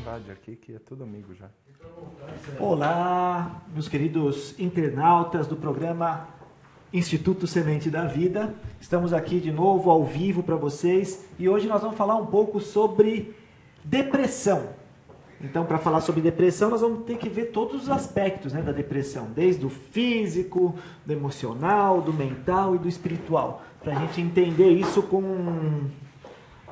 vontade aqui, que é tudo amigo já. Olá, meus queridos internautas do programa Instituto Semente da Vida. Estamos aqui de novo ao vivo para vocês e hoje nós vamos falar um pouco sobre depressão. Então, para falar sobre depressão, nós vamos ter que ver todos os aspectos, né, da depressão, desde o físico, do emocional, do mental e do espiritual, para a gente entender isso com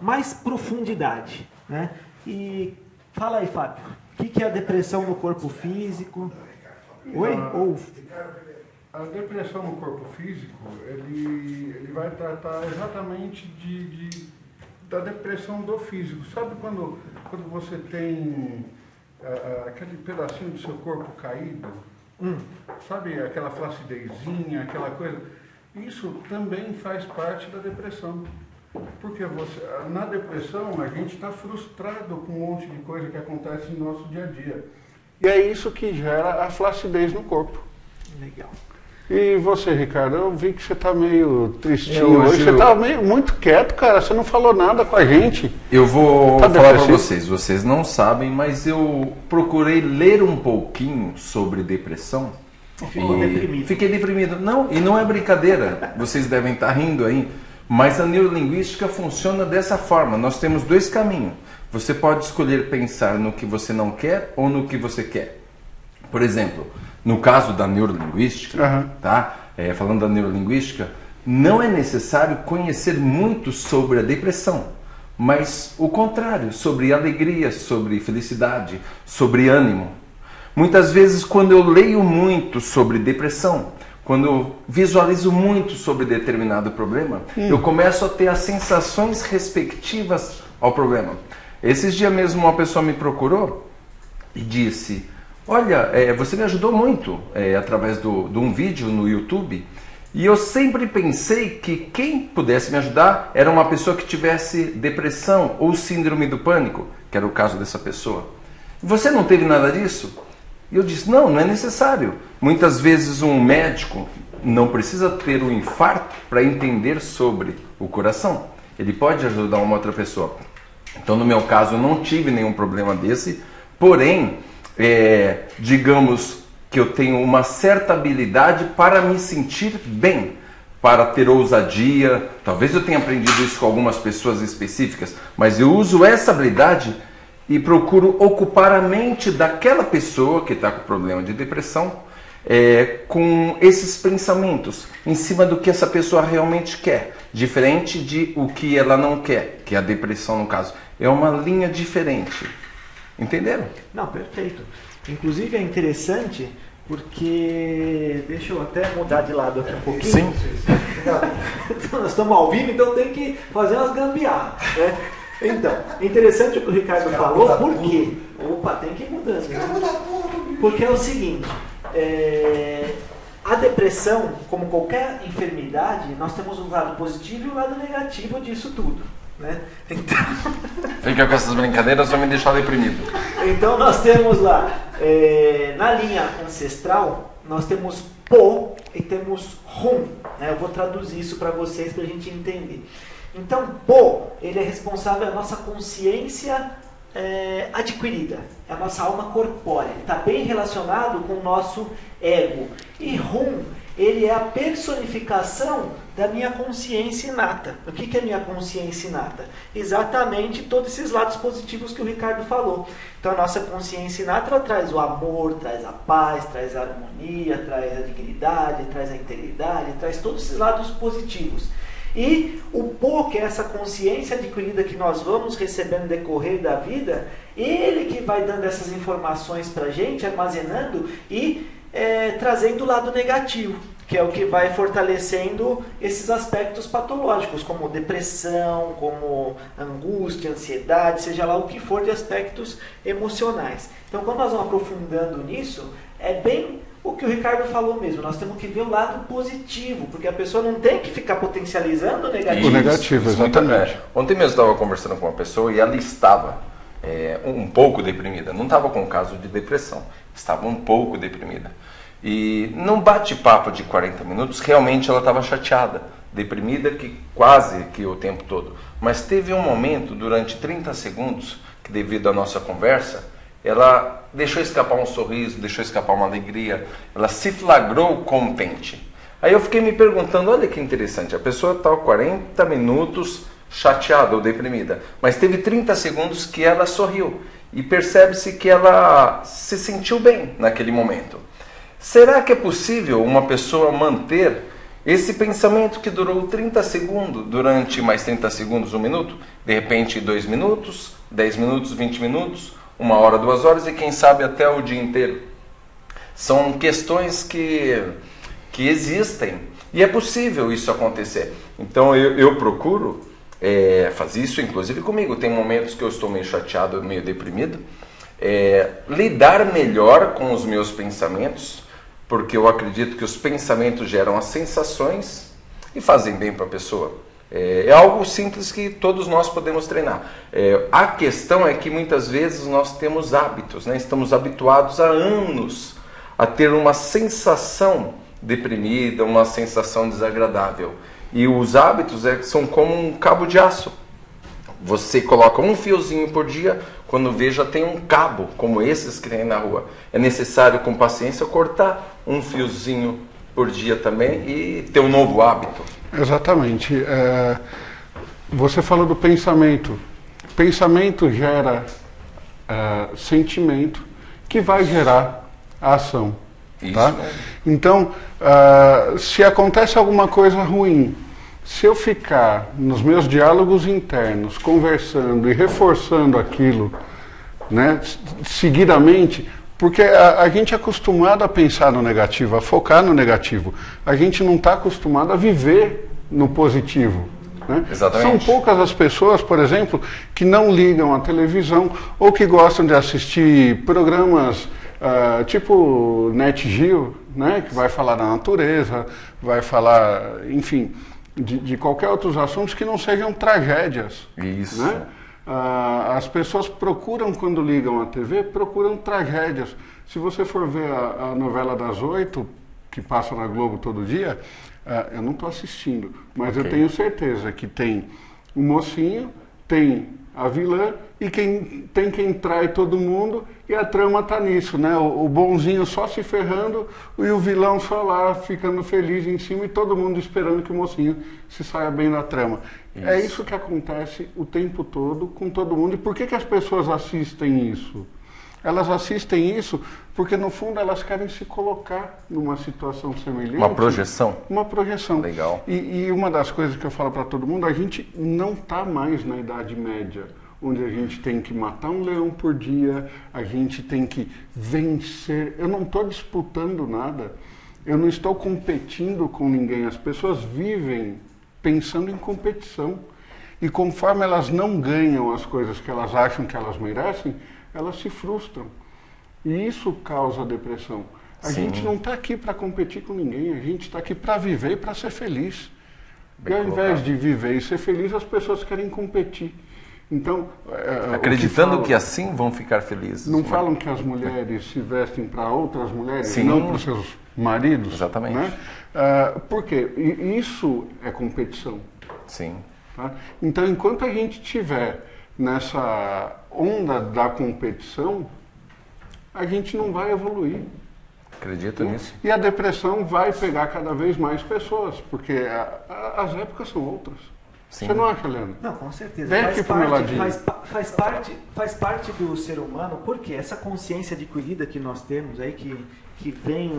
mais profundidade, né? E fala aí, Fábio, o que é a depressão no corpo físico? Oi? A depressão no corpo físico, ele vai tratar exatamente da depressão do físico. Sabe quando você tem aquele pedacinho do seu corpo caído? Sabe aquela flacidezinha, aquela coisa? Isso também faz parte da depressão. Porque na depressão a gente está frustrado com um monte de coisa que acontece no nosso dia a dia. E é isso que gera a flacidez no corpo. Legal. E você, Ricardo, eu vi que você está meio tristinho hoje. Você está muito quieto, cara. Você não falou nada com a gente. Eu vou falar para vocês. Vocês não sabem, mas eu procurei ler um pouquinho sobre depressão. Fiquei deprimido. Não, e não é brincadeira. Vocês devem estar rindo aí. Mas a neurolinguística funciona dessa forma. Nós temos dois caminhos. Você pode escolher pensar no que você não quer ou no que você quer. Por exemplo, no caso da neurolinguística, falando da neurolinguística, não é necessário conhecer muito sobre a depressão, mas o contrário, sobre alegria, sobre felicidade, sobre ânimo. Muitas vezes, quando eu leio muito sobre depressão, quando eu visualizo muito sobre determinado problema, eu começo a ter as sensações respectivas ao problema. Esses dias mesmo uma pessoa me procurou e disse: olha, você me ajudou muito através de um vídeo no YouTube, e eu sempre pensei que quem pudesse me ajudar era uma pessoa que tivesse depressão ou síndrome do pânico, que era o caso dessa pessoa. Você não teve nada disso? E eu disse: não é necessário. Muitas vezes um médico não precisa ter um infarto para entender sobre o coração. Ele pode ajudar uma outra pessoa. Então, no meu caso, eu não tive nenhum problema desse, porém, digamos que eu tenho uma certa habilidade para me sentir bem, para ter ousadia. Talvez eu tenha aprendido isso com algumas pessoas específicas, mas eu uso essa habilidade e procuro ocupar a mente daquela pessoa que está com problema de depressão com esses pensamentos em cima do que essa pessoa realmente quer, diferente de o que ela não quer, que é a depressão no caso. É uma linha diferente. Entenderam? Não, perfeito. Inclusive é interessante porque... Deixa eu até mudar de lado aqui um pouquinho. Sim. Então, nós estamos ao vivo, então tem que fazer umas gambiarras, né? Então, interessante o que o Ricardo falou, por quê? Opa, tem que ir mudando. Né? Porque é o seguinte, a depressão, como qualquer enfermidade, nós temos um lado positivo e um lado negativo disso tudo. Né? Então... Fica com essas brincadeiras, só me deixar deprimido. Então nós temos lá, na linha ancestral, nós temos Po e temos Rum. Né? Eu vou traduzir isso para vocês para a gente entender. Então, Po, ele é responsável pela nossa consciência adquirida, é a nossa alma corpórea, está bem relacionado com o nosso ego. E Rum, ele é a personificação da minha consciência inata. O que é minha consciência inata? Exatamente todos esses lados positivos que o Ricardo falou. Então a nossa consciência inata, ela traz o amor, traz a paz, traz a harmonia, traz a dignidade, traz a integridade, traz todos esses lados positivos. E o Po, que é essa consciência adquirida que nós vamos recebendo no decorrer da vida, ele que vai dando essas informações para a gente, armazenando e trazendo o lado negativo, que é o que vai fortalecendo esses aspectos patológicos, como depressão, como angústia, ansiedade, seja lá o que for de aspectos emocionais. Então, quando nós vamos aprofundando nisso, é bem o que o Ricardo falou mesmo, nós temos que ver o lado positivo, porque a pessoa não tem que ficar potencializando o negativo. O negativo, exatamente. Ontem mesmo eu estava conversando com uma pessoa e ela estava um pouco deprimida, não estava com caso de depressão, estava um pouco deprimida. E num bate-papo de 40 minutos, realmente ela estava chateada deprimida que quase que o tempo todo. Mas teve um momento, durante 30 segundos, que devido à nossa conversa, ela deixou escapar um sorriso, deixou escapar uma alegria, ela se flagrou contente. Aí eu fiquei me perguntando, olha que interessante, a pessoa está 40 minutos chateada ou deprimida, mas teve 30 segundos que ela sorriu e percebe-se que ela se sentiu bem naquele momento. Será que é possível uma pessoa manter esse pensamento que durou 30 segundos, durante mais 30 segundos, 1 minuto, de repente 2 minutos, 10 minutos, 20 minutos, 1 hora, 2 horas e quem sabe até o dia inteiro? São questões que existem e é possível isso acontecer. Então eu procuro fazer isso, inclusive comigo. Tem momentos que eu estou meio chateado, meio deprimido. Lidar melhor com os meus pensamentos, porque eu acredito que os pensamentos geram as sensações e fazem bem para a pessoa. É algo simples que todos nós podemos treinar. A questão é que muitas vezes nós temos hábitos, né? Estamos habituados há anos a ter uma sensação deprimida, uma sensação desagradável. E os hábitos são como um cabo de aço. Você coloca um fiozinho por dia, quando vê já tem um cabo, como esses que tem na rua. É necessário, com paciência, cortar um fiozinho por dia também e ter um novo hábito. Exatamente. Você falou do pensamento. Pensamento gera sentimento, que vai gerar a ação. Isso. Tá? Então, se acontece alguma coisa ruim, se eu ficar nos meus diálogos internos, conversando e reforçando aquilo, né, seguidamente, porque a gente é acostumado a pensar no negativo, a focar no negativo. A gente não está acostumado a viver no positivo. Né? Exatamente. São poucas as pessoas, por exemplo, que não ligam à televisão ou que gostam de assistir programas tipo Net Geo, né, que vai falar da natureza, vai falar, enfim, de qualquer outros assuntos que não sejam tragédias. Isso. Né? As pessoas procuram, quando ligam à TV, procuram tragédias. Se você for ver a novela das 8, que passa na Globo todo dia, eu não estou assistindo, mas eu tenho certeza que tem o mocinho, tem a vilã e quem trai todo mundo, e a trama está nisso, né? O bonzinho só se ferrando e o vilão só lá ficando feliz em cima e todo mundo esperando que o mocinho se saia bem na trama. Isso. É isso que acontece o tempo todo com todo mundo. E por que as pessoas assistem isso? Elas assistem isso porque, no fundo, elas querem se colocar numa situação semelhante. Uma projeção? Uma projeção. Legal. E uma das coisas que eu falo para todo mundo, a gente não está mais na Idade Média, onde a gente tem que matar um leão por dia, a gente tem que vencer. Eu não estou disputando nada, eu não estou competindo com ninguém. As pessoas vivem pensando em competição. E conforme elas não ganham as coisas que elas acham que elas merecem, elas se frustram. E isso causa depressão. A gente não está aqui para competir com ninguém, a gente está aqui para viver e para ser feliz. E ao invés de viver e ser feliz, as pessoas querem competir. Então, acreditando que assim vão ficar felizes. Não falam que as mulheres se vestem para outras mulheres, Sim. não para os seus maridos? Exatamente. Né? Por quê? Isso é competição. Sim. Tá? Então, enquanto a gente estiver nessa onda da competição, a gente não vai evoluir. Acredito nisso. E a depressão vai pegar cada vez mais pessoas, porque as épocas são outras. Sim. Você não acha, Leandro? Não, com certeza. Vem aqui pro meu ladinho. Faz parte do ser humano, porque essa consciência adquirida que nós temos aí, que vem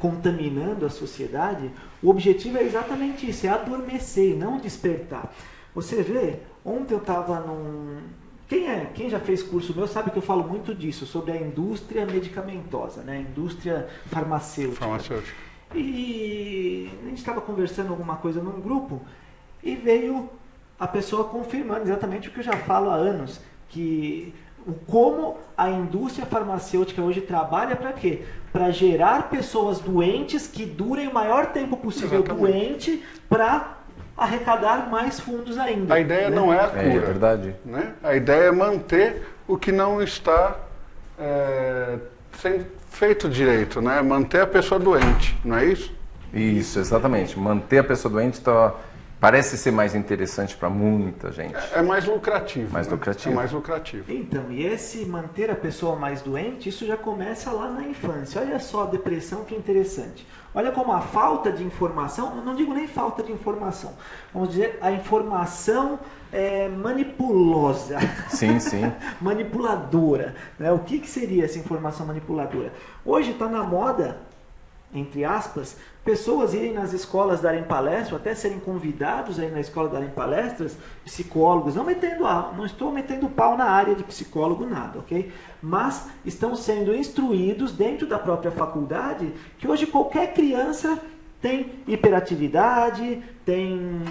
contaminando a sociedade, o objetivo é exatamente isso, é adormecer, não despertar. Você vê, ontem eu estava num... Quem já fez curso meu sabe que eu falo muito disso, sobre a indústria medicamentosa, né? A indústria farmacêutica. E a gente estava conversando alguma coisa num grupo e veio a pessoa confirmando exatamente o que eu já falo há anos, que como a indústria farmacêutica hoje trabalha para quê? Para gerar pessoas doentes que durem o maior tempo possível doente para arrecadar mais fundos ainda. A ideia não é a cura. É verdade. Né? A ideia é manter o que não está sendo feito direito, né? Manter a pessoa doente, não é isso? Isso, exatamente. Manter a pessoa doente parece ser mais interessante para muita gente. É mais lucrativo. Mais lucrativo. É mais lucrativo. Então, e esse manter a pessoa mais doente, isso já começa lá na infância. Olha só a depressão, que interessante. Olha como a falta de informação, não digo nem falta de informação, vamos dizer a informação manipulosa. Sim, sim. Manipuladora. Né? O que seria essa informação manipuladora? Hoje está na moda, entre aspas, pessoas irem nas escolas darem palestras, ou até serem convidados a ir na escola darem palestras, psicólogos, não estou metendo pau na área de psicólogo, nada, ok? Mas estão sendo instruídos dentro da própria faculdade que hoje qualquer criança tem hiperatividade, tem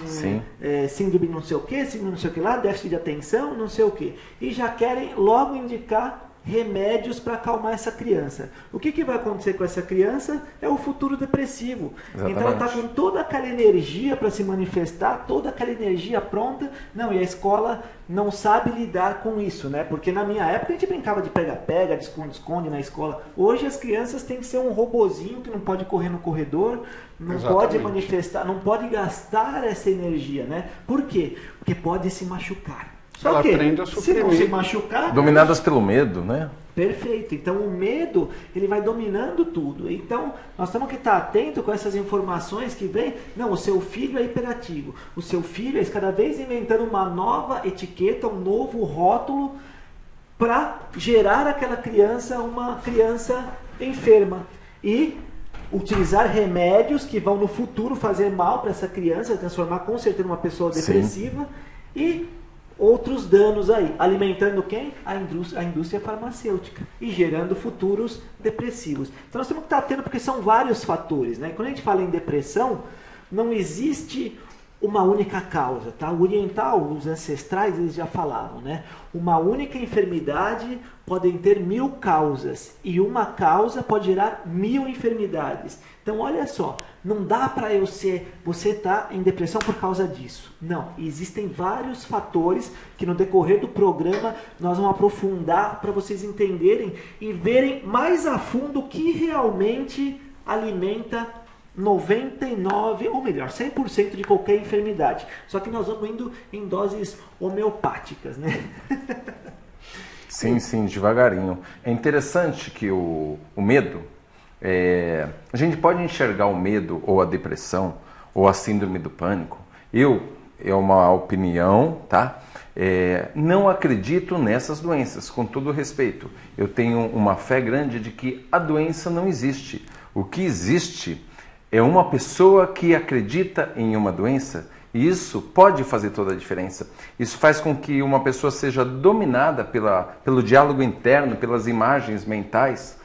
síndrome não sei o que, síndrome não sei o que lá, déficit de atenção, não sei o que. E já querem logo indicar remédios para acalmar essa criança. O que vai acontecer com essa criança é o futuro depressivo. Exatamente. Então ela está com toda aquela energia para se manifestar, toda aquela energia pronta. Não, e a escola não sabe lidar com isso, né? Porque na minha época a gente brincava de pega-pega, de esconde-esconde na escola. Hoje as crianças têm que ser um robozinho que não pode correr no corredor, não pode manifestar, não pode gastar essa energia, né? Por quê? Porque pode se machucar. Só que, se não se machucar... Dominadas pelo medo, né? Perfeito. Então, o medo, ele vai dominando tudo. Então, nós temos que estar atento com essas informações que vêm. Não, o seu filho é hiperativo. O seu filho é cada vez inventando uma nova etiqueta, um novo rótulo para gerar aquela criança uma criança enferma. E utilizar remédios que vão no futuro fazer mal para essa criança, transformar com certeza uma pessoa depressiva. Sim. E outros danos aí, alimentando quem? A indústria farmacêutica e gerando futuros depressivos. Então nós temos que estar atento porque são vários fatores, né? Quando a gente fala em depressão, não existe uma única causa, tá? O oriental, os ancestrais, eles já falavam, né? Uma única enfermidade podem ter 1000 causas e uma causa pode gerar 1000 enfermidades. Então, olha só, não dá para você tá em depressão por causa disso. Não, existem vários fatores que no decorrer do programa nós vamos aprofundar para vocês entenderem e verem mais a fundo o que realmente alimenta 99, ou melhor, 100% de qualquer enfermidade. Só que nós vamos indo em doses homeopáticas, né? Sim, devagarinho. É interessante que o medo, a gente pode enxergar o medo ou a depressão ou a síndrome do pânico. É uma opinião, tá? Não acredito nessas doenças, com todo respeito. Eu tenho uma fé grande de que a doença não existe. O que existe é uma pessoa que acredita em uma doença, e isso pode fazer toda a diferença. Isso faz com que uma pessoa seja dominada pelo diálogo interno, pelas imagens mentais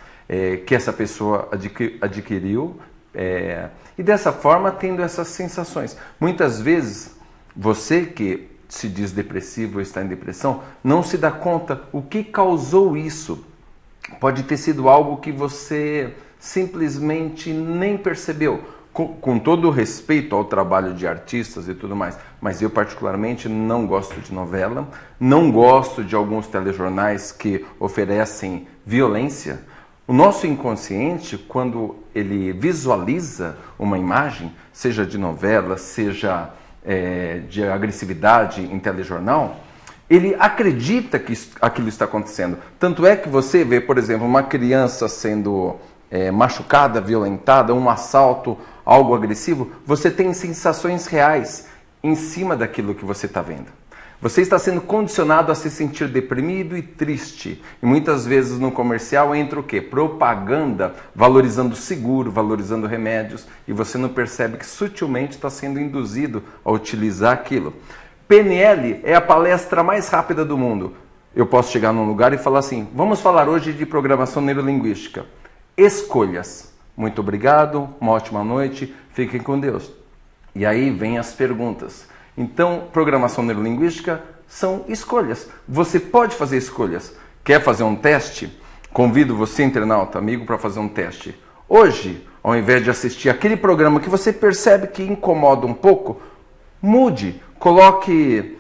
que essa pessoa adquiriu, e dessa forma tendo essas sensações. Muitas vezes, você que se diz depressivo ou está em depressão, não se dá conta o que causou isso. Pode ter sido algo que você simplesmente nem percebeu, com todo o respeito ao trabalho de artistas e tudo mais, mas eu particularmente não gosto de novela, não gosto de alguns telejornais que oferecem violência. O nosso inconsciente, quando ele visualiza uma imagem, seja de novela, seja de agressividade em telejornal, ele acredita que aquilo está acontecendo. Tanto é que você vê, por exemplo, uma criança sendo machucada, violentada, um assalto, algo agressivo, você tem sensações reais em cima daquilo que você está vendo. Você está sendo condicionado a se sentir deprimido e triste. E muitas vezes no comercial entra o quê? Propaganda, valorizando seguro, valorizando remédios, e você não percebe que sutilmente está sendo induzido a utilizar aquilo. PNL é a palestra mais rápida do mundo. Eu posso chegar num lugar e falar assim, vamos falar hoje de programação neurolinguística. Escolhas. Muito obrigado, uma ótima noite, fiquem com Deus. E aí vem as perguntas. Então, programação neurolinguística são escolhas. Você pode fazer escolhas. Quer fazer um teste? Convido você, internauta, amigo, para fazer um teste. Hoje, ao invés de assistir aquele programa que você percebe que incomoda um pouco, mude, coloque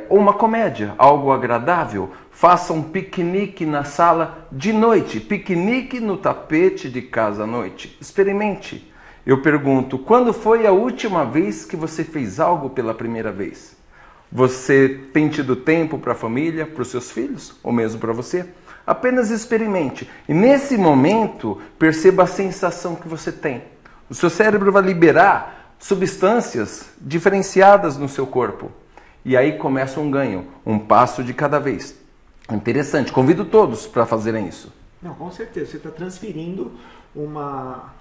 uma comédia, algo agradável. Faça um piquenique na sala de noite, piquenique no tapete de casa à noite. Experimente. eu pergunto, quando foi a última vez que você fez algo pela primeira vez? Você tem tido tempo para a família, para os seus filhos, ou mesmo para você? Apenas experimente. E nesse momento, perceba a sensação que você tem. O seu cérebro vai liberar substâncias diferenciadas no seu corpo. E aí começa um ganho, um passo de cada vez. Interessante, convido todos para fazerem isso. Não, com certeza, você está transferindo uma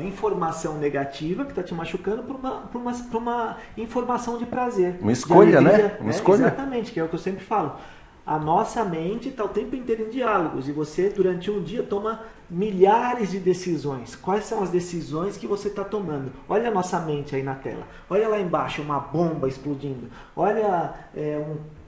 informação negativa que está te machucando para uma informação de prazer. Uma escolha, alegria, né? Uma escolha. Exatamente, que é o que eu sempre falo. A nossa mente está o tempo inteiro em diálogos e você, durante um dia, toma milhares de decisões. Quais são as decisões que você está tomando? Olha a nossa mente aí na tela. Olha lá embaixo, uma bomba explodindo. Olha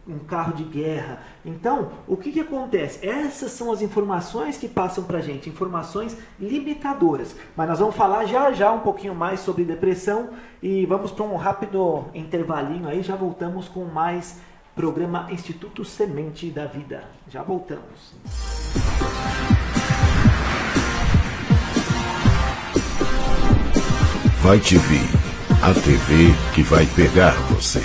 um carro de guerra. Então, o que acontece? Essas são as informações que passam para a gente, informações limitadoras. Mas nós vamos falar já um pouquinho mais sobre depressão e vamos para um rápido intervalinho aí, já voltamos com mais programa Instituto Semente da Vida. Já voltamos. Vai TV, a TV que vai pegar você.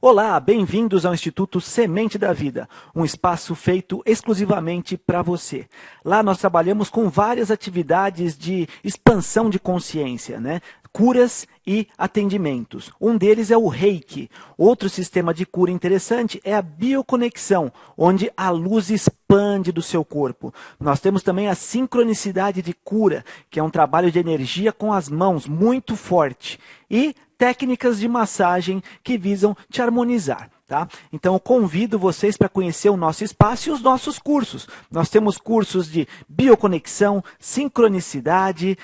Olá, bem-vindos ao Instituto Semente da Vida, um espaço feito exclusivamente para você. Lá nós trabalhamos com várias atividades de expansão de consciência, né? Curas e atendimentos. Um deles é o Reiki. Outro sistema de cura interessante é a bioconexão, onde a luz expande do seu corpo. Nós temos também a sincronicidade de cura, que é um trabalho de energia com as mãos muito forte. E técnicas de massagem que visam te harmonizar. Tá? Então eu convido vocês para conhecer o nosso espaço e os nossos cursos. Nós temos cursos de bioconexão, sincronicidade,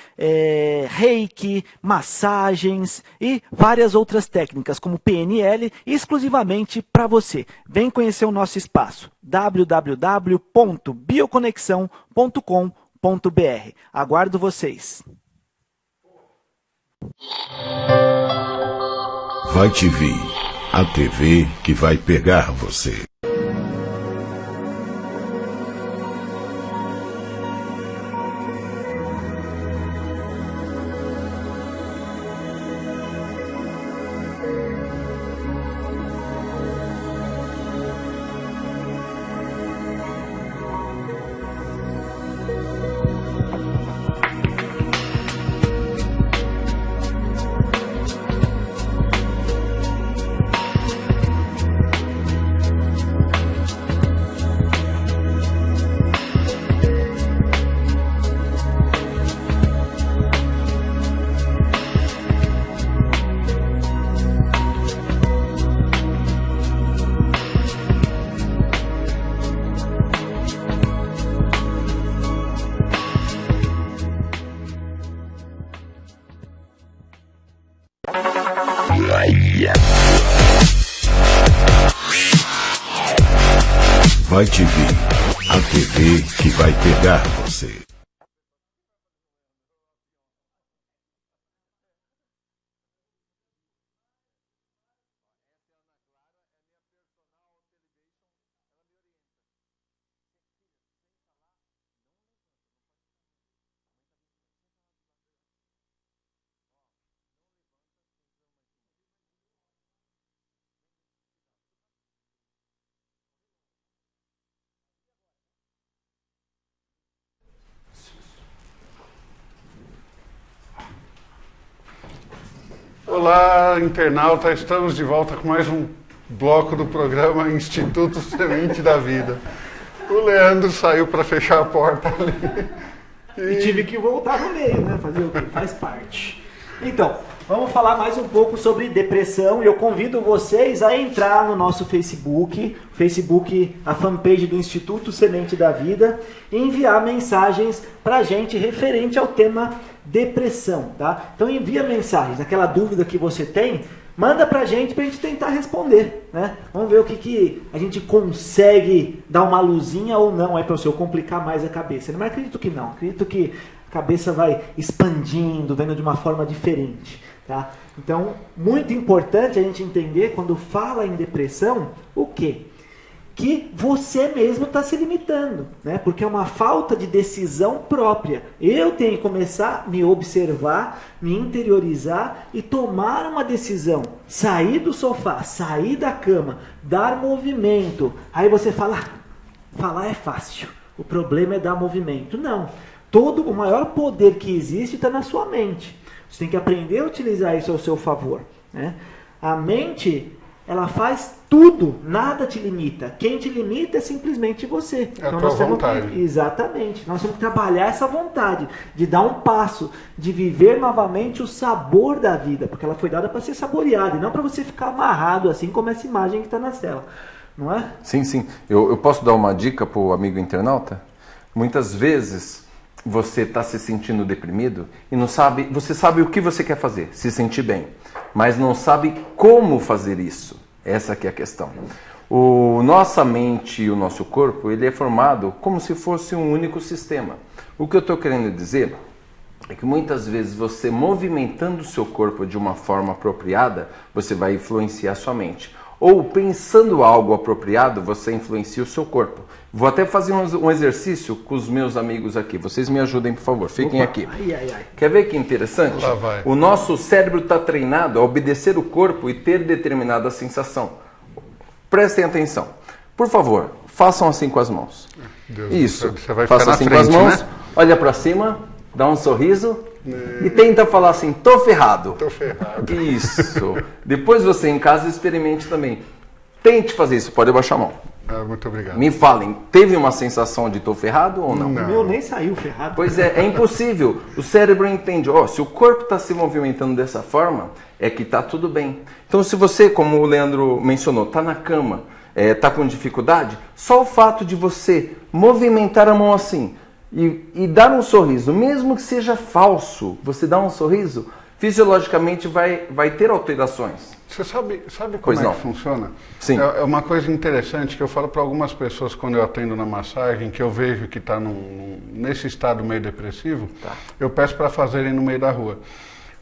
reiki, massagens e várias outras técnicas como PNL exclusivamente para você. Vem conhecer o nosso espaço www.bioconexão.com.br. Aguardo vocês. Vai TV, a TV que vai pegar você. Vai TV, a TV que vai pegar você. Olá, internauta, estamos de volta com mais um bloco do programa Instituto Semente da Vida. O Leandro saiu para fechar a porta ali. E tive que voltar no meio, né? Fazer o quê? Faz parte. Então, vamos falar mais um pouco sobre depressão e eu convido vocês a entrar no nosso Facebook, a fanpage do Instituto Semente da Vida, e enviar mensagens pra gente referente ao tema depressão, tá? Então envia mensagens, aquela dúvida que você tem, manda pra gente tentar responder, né? Vamos ver o que a gente consegue dar uma luzinha ou não aí para o seu complicar mais a cabeça. Mas acredito que não, acredito que a cabeça vai expandindo, vendo de uma forma diferente, tá? Então, muito importante a gente entender quando fala em depressão, o quê? que você mesmo está se limitando, né? Porque é uma falta de decisão própria. Eu tenho que começar a me observar, me interiorizar e tomar uma decisão. Sair do sofá, sair da cama, dar movimento. Aí você fala, falar é fácil, o problema é dar movimento. Não, o maior poder que existe está na sua mente. Você tem que aprender a utilizar isso ao seu favor, né? A mente, ela faz tudo, nada te limita. Quem te limita é simplesmente você. É então, a tua vontade. Exatamente. Nós temos que trabalhar essa vontade de dar um passo, de viver novamente o sabor da vida, porque ela foi dada para ser saboreada e não para você ficar amarrado assim como essa imagem que está na tela, não é? Sim, sim. Eu posso dar uma dica para o amigo internauta? Muitas vezes você está se sentindo deprimido e não sabe, você sabe o que você quer fazer, se sentir bem, mas não sabe como fazer isso. Essa que é a questão. Nossa mente e o nosso corpo, ele é formado como se fosse um único sistema. O que eu estou querendo dizer é que muitas vezes você movimentando o seu corpo de uma forma apropriada, você vai influenciar a sua mente. Ou pensando algo apropriado, você influencia o seu corpo. Vou até fazer um exercício com os meus amigos aqui. Vocês me ajudem, por favor. Fiquem aqui. Quer ver que interessante? Lá vai. O nosso cérebro está treinado a obedecer o corpo e ter determinada sensação. Prestem atenção. Por favor, façam assim com as mãos. Deus, isso. Você vai faça ficar assim na com as frente, mãos. né? Olha para cima. Dá um sorriso. E tenta falar assim, tô ferrado. Tô ferrado. Isso. Depois você em casa experimente também. Tente fazer isso. Pode abaixar a mão. Muito obrigado. Me falem, teve uma sensação de tô ferrado ou não? O meu nem saiu ferrado. Pois é impossível. O cérebro entende, se o corpo está se movimentando dessa forma, é que está tudo bem. Então se você, como o Leandro mencionou, está na cama, está com dificuldade, só o fato de você movimentar a mão assim e dar um sorriso, mesmo que seja falso, você dá um sorriso, fisiologicamente vai ter alterações. Você sabe como é que funciona? Sim. É uma coisa interessante que eu falo para algumas pessoas quando eu atendo na massagem, que eu vejo que está nesse estado meio depressivo, eu peço para fazerem no meio da rua.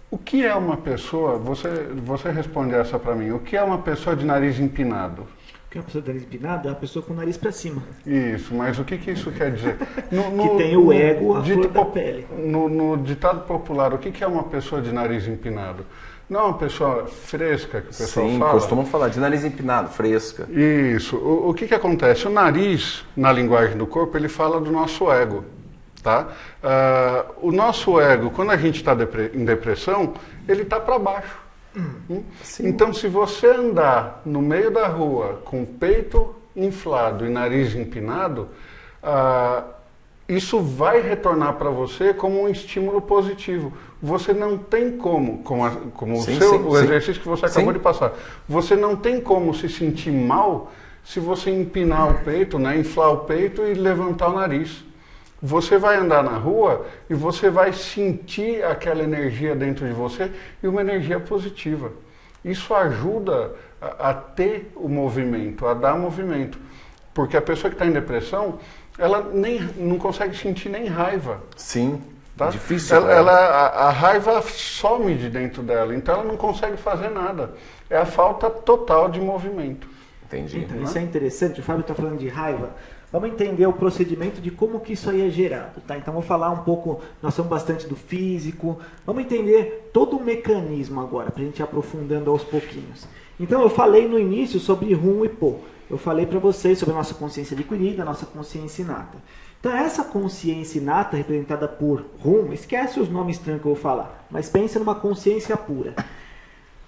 O que é uma pessoa, você responde essa para mim, o que é uma pessoa de nariz empinado? O que é uma pessoa de nariz empinado? É uma pessoa com o nariz para cima. Isso, mas o que isso quer dizer? Que tem o ego à flor da pele. No ditado popular, o que é uma pessoa de nariz empinado? Não é uma pessoa fresca que o pessoal fala? Sim, costumam falar de nariz empinado, fresca. Isso. O que acontece? O nariz, na linguagem do corpo, ele fala do nosso ego. Tá? O nosso ego, quando a gente está em depressão, ele está para baixo. Então, se você andar no meio da rua com o peito inflado e nariz empinado, isso vai retornar para você como um estímulo positivo. Você não tem como o exercício que você acabou de passar, você não tem como se sentir mal se você empinar o peito, né, inflar o peito e levantar o nariz. Você vai andar na rua e você vai sentir aquela energia dentro de você e uma energia positiva. Isso ajuda a ter o movimento, a dar movimento. Porque a pessoa que está em depressão, ela não consegue sentir nem raiva. Sim, tá? Difícil. A raiva some de dentro dela, então ela não consegue fazer nada. É a falta total de movimento. Entendi. Então, isso é interessante, o Fábio está falando de raiva. Vamos entender o procedimento de como que isso aí é gerado, tá? Então, vou falar um pouco, nós somos bastante do físico, vamos entender todo o mecanismo agora, para a gente ir aprofundando aos pouquinhos. Então, eu falei no início sobre Rum e Po. Eu falei para vocês sobre a nossa consciência adquirida, a nossa consciência inata. Então, essa consciência inata, representada por Rum, esquece os nomes estranhos que eu vou falar, mas pensa numa consciência pura.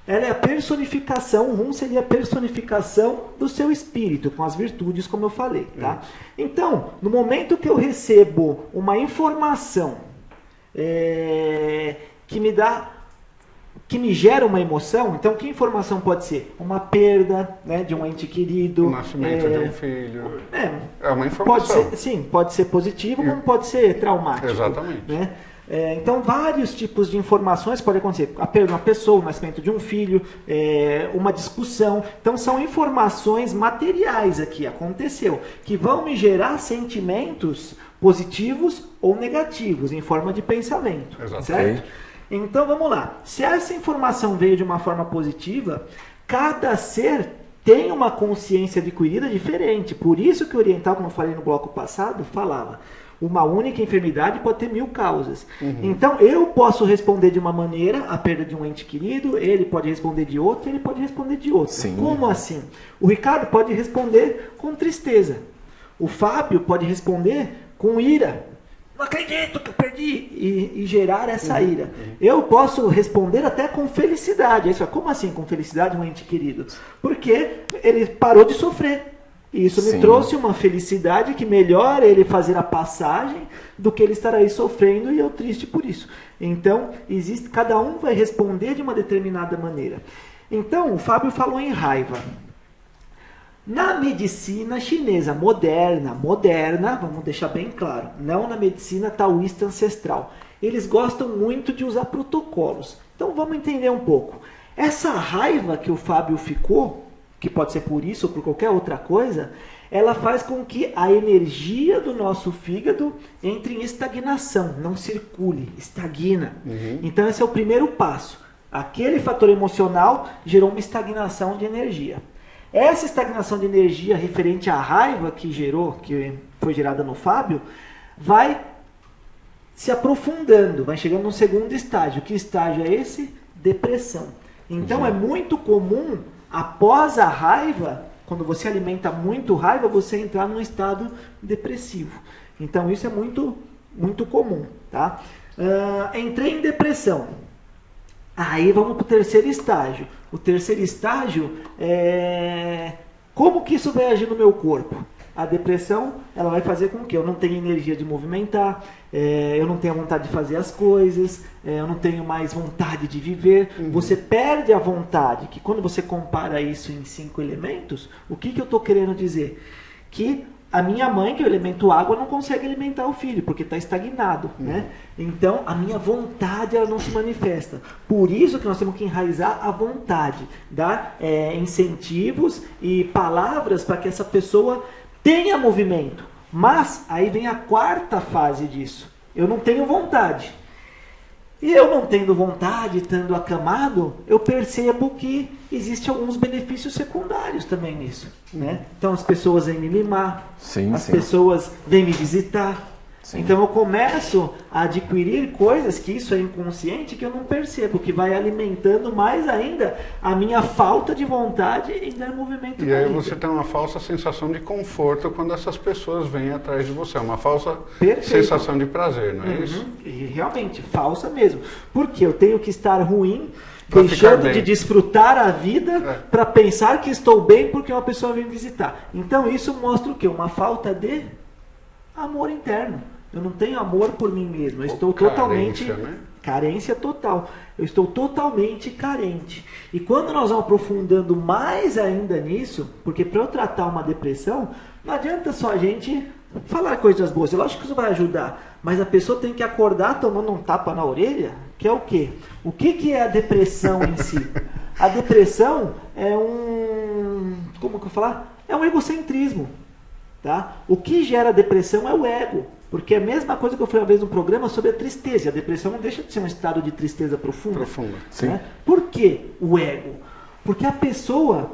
Ela é a personificação, Rum seria a personificação do seu espírito, com as virtudes, como eu falei. Tá? Então, no momento que eu recebo uma informação que me gera uma emoção, então que informação pode ser? Uma perda, né, de um ente querido. O nascimento de um filho. É uma informação. Pode ser positivo, como pode ser traumático. Exatamente. Né? Então, vários tipos de informações podem acontecer. A perda de uma pessoa, o nascimento de um filho, uma discussão. Então, são informações materiais aqui, aconteceu, que vão me gerar sentimentos positivos ou negativos, em forma de pensamento. Exatamente. Certo? Então, vamos lá. Se essa informação veio de uma forma positiva, cada ser tem uma consciência adquirida diferente. Por isso que o oriental, como eu falei no bloco passado, falava: uma única enfermidade pode ter 1000 causas. Então, eu posso responder de uma maneira a perda de um ente querido, ele pode responder de outra, ele pode responder de outra. Sim. Como assim? O Ricardo pode responder com tristeza. O Fábio pode responder com ira. Não acredito que eu perdi. E gerar essa ira. Eu posso responder até com felicidade. Aí você fala: como assim com felicidade um ente querido? Porque ele parou de sofrer. E isso me trouxe uma felicidade que melhora ele fazer a passagem do que ele estar aí sofrendo e eu triste por isso. Então, cada um vai responder de uma determinada maneira. Então, o Fábio falou em raiva. Na medicina chinesa moderna, vamos deixar bem claro, não na medicina taoísta ancestral. Eles gostam muito de usar protocolos. Então vamos entender um pouco. Essa raiva que o Fábio ficou, que pode ser por isso ou por qualquer outra coisa, ela faz com que a energia do nosso fígado entre em estagnação, não circule, estagna. Então esse é o primeiro passo. Aquele fator emocional gerou uma estagnação de energia. Essa estagnação de energia referente à raiva que foi gerada no Fábio, vai se aprofundando, vai chegando num segundo estágio. Que estágio é esse? Depressão. Então é muito comum, após a raiva, quando você alimenta muito raiva, você entrar num estado depressivo. Então isso é muito, muito comum. Tá? Entrei em depressão. Aí vamos para o terceiro estágio. O terceiro estágio é como que isso vai agir no meu corpo. A depressão, ela vai fazer com que eu não tenha energia de movimentar, eu não tenha vontade de fazer as coisas, eu não tenho mais vontade de viver. Você perde a vontade, que quando você compara isso em 5 elementos, o que eu estou querendo dizer? Que a minha mãe, que é o elemento água, não consegue alimentar o filho, porque está estagnado. Né? Então, a minha vontade ela não se manifesta. Por isso que nós temos que enraizar a vontade, dar incentivos e palavras para que essa pessoa tenha movimento. Mas, aí vem a quarta fase disso. Eu não tenho vontade. E eu não tendo vontade, estando acamado, eu percebo que existem alguns benefícios secundários também nisso. Né? Então as pessoas vêm me mimar, as pessoas vêm me visitar. Então eu começo a adquirir coisas que isso é inconsciente que eu não percebo, que vai alimentando mais ainda a minha falta de vontade em dar movimento. E aí você tem uma falsa sensação de conforto quando essas pessoas vêm atrás de você. É uma falsa sensação de prazer, não é isso? E realmente, falsa mesmo. Porque eu tenho que estar ruim, deixando de desfrutar a vida para pensar que estou bem porque uma pessoa vem visitar. Então isso mostra o quê? Uma falta de amor interno. Eu não tenho amor por mim mesmo. Eu estou totalmente... Carência total. Eu estou totalmente carente. E quando nós vamos aprofundando mais ainda nisso, porque para eu tratar uma depressão, não adianta só a gente falar coisas boas. Eu acho que isso vai ajudar. Mas a pessoa tem que acordar tomando um tapa na orelha, que é o quê? O que é a depressão em si? A depressão é como que eu vou falar? É um egocentrismo. Tá? O que gera depressão é o ego. Porque é a mesma coisa que eu falei uma vez no programa sobre a tristeza. A depressão não deixa de ser um estado de tristeza profunda. Sim. Né? Por que o ego? Porque a pessoa,